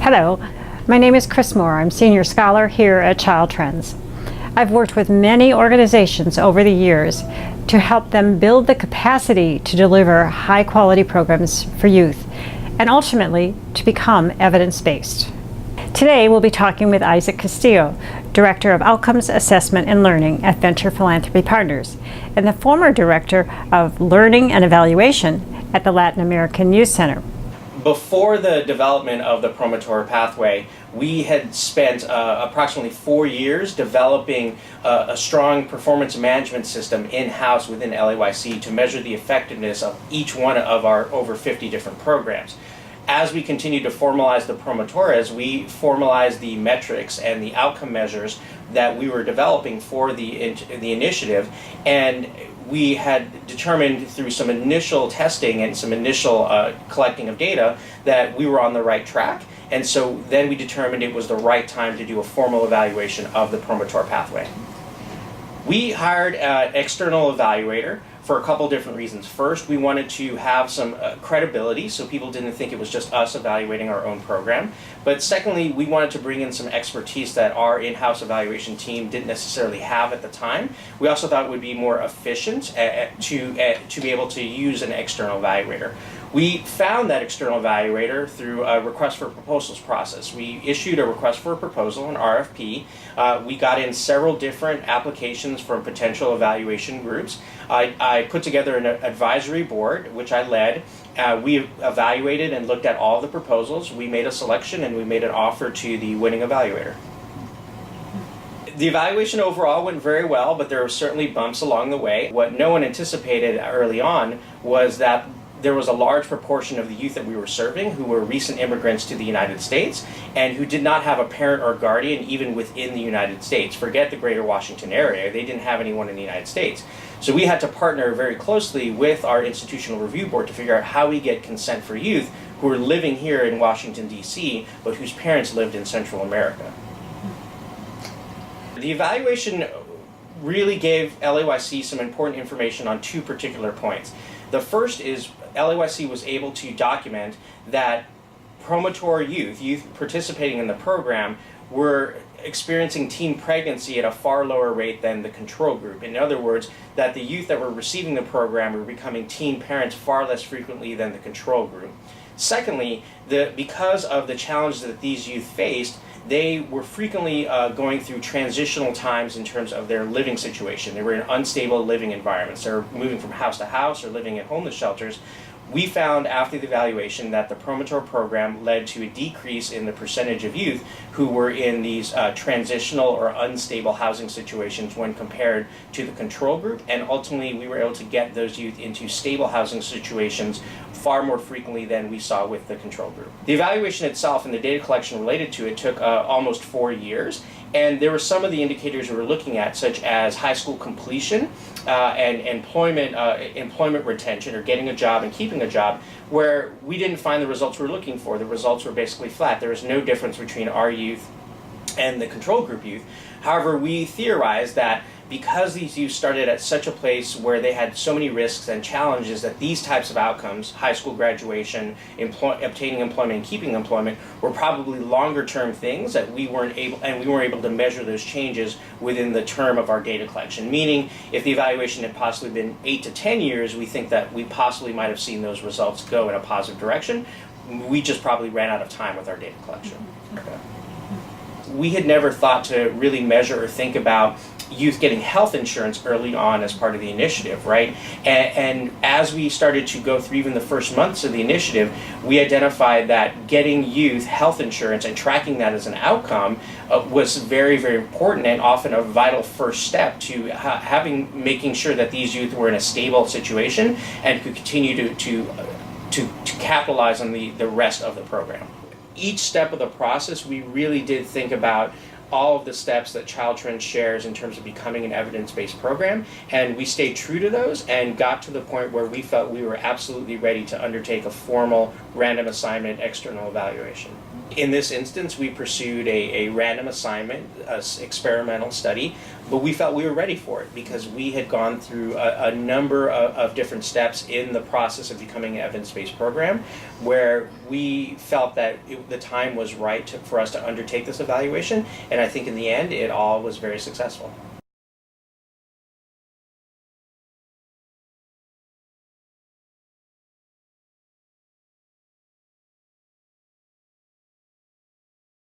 Hello, my name is Chris Moore. I'm Senior Scholar here at Child Trends. I've worked with many organizations over the years to help them build the capacity to deliver high-quality programs for youth and ultimately to become evidence-based. Today we'll be talking with Isaac Castillo, Director of Outcomes Assessment and Learning at Venture Philanthropy Partners and the former Director of Learning and Evaluation at the Latin American Youth Center. Before the development of the Promotor pathway, we had spent approximately 4 years developing a strong performance management system in-house within LAYC to measure the effectiveness of each one of our over 50 different programs. As we continued to formalize the Promotores, we formalized the metrics and the outcome measures that we were developing for the initiative, and we had determined through some initial testing and some initial collecting of data that we were on the right track, and so then we determined it was the right time to do a formal evaluation of the Promotor pathway. We hired an external evaluator for a couple different reasons. First, we wanted to have some credibility so people didn't think it was just us evaluating our own program. But secondly, we wanted to bring in some expertise that our in-house evaluation team didn't necessarily have at the time. We also thought it would be more efficient to be able to use an external evaluator. We found that external evaluator through a request for proposals process. We issued a request for a proposal, an RFP. We got in several different applications from potential evaluation groups. I put together an advisory board, which I led. We evaluated and looked at all the proposals. We made a selection and we made an offer to the winning evaluator. The evaluation overall went very well, but there were certainly bumps along the way. What no one anticipated early on was that there was a large proportion of the youth that we were serving who were recent immigrants to the United States and who did not have a parent or guardian even within the United States. Forget the greater Washington area, they didn't have anyone in the United States. So we had to partner very closely with our institutional review board to figure out how we get consent for youth who are living here in Washington, D.C., but whose parents lived in Central America. The evaluation really gave LAYC some important information on two particular points. The first is LAYC was able to document that Promotor youth participating in the program were experiencing teen pregnancy at a far lower rate than the control group. In other words, that the youth that were receiving the program were becoming teen parents far less frequently than the control group. Secondly, because of the challenges that these youth faced, they were frequently going through transitional times in terms of their living situation. They were in unstable living environments. They were moving from house to house or living in homeless shelters. We found after the evaluation that the Promotor program led to a decrease in the percentage of youth who were in these transitional or unstable housing situations when compared to the control group, and ultimately we were able to get those youth into stable housing situations far more frequently than we saw with the control group. The evaluation itself and the data collection related to it took almost 4 years, and there were some of the indicators we were looking at, such as high school completion and employment retention, or getting a job and keeping a job, where we didn't find the results we were looking for. The results were basically flat. There was no difference between our youth and the control group youth. However, we theorized that because these youth started at such a place where they had so many risks and challenges, that these types of outcomes, high school graduation, obtaining employment and keeping employment, were probably longer term things that we weren't able to measure those changes within the term of our data collection. Meaning, if the evaluation had possibly been 8 to 10 years, we think that we possibly might have seen those results go in a positive direction. We just probably ran out of time with our data collection. Okay. We had never thought to really measure or think about youth getting health insurance early on as part of the initiative, right? And as we started to go through even the first months of the initiative, we identified that getting youth health insurance and tracking that as an outcome was very, very important and often a vital first step to making sure that these youth were in a stable situation and could continue to capitalize on the rest of the program. Each step of the process, we really did think about all of the steps that Child Trends shares in terms of becoming an evidence-based program, and we stayed true to those and got to the point where we felt we were absolutely ready to undertake a formal random assignment external evaluation. In this instance, we pursued a random assignment, experimental study, but we felt we were ready for it because we had gone through a number of different steps in the process of becoming an evidence-based program where we felt that the time was right for us to undertake this evaluation, and I think in the end it all was very successful.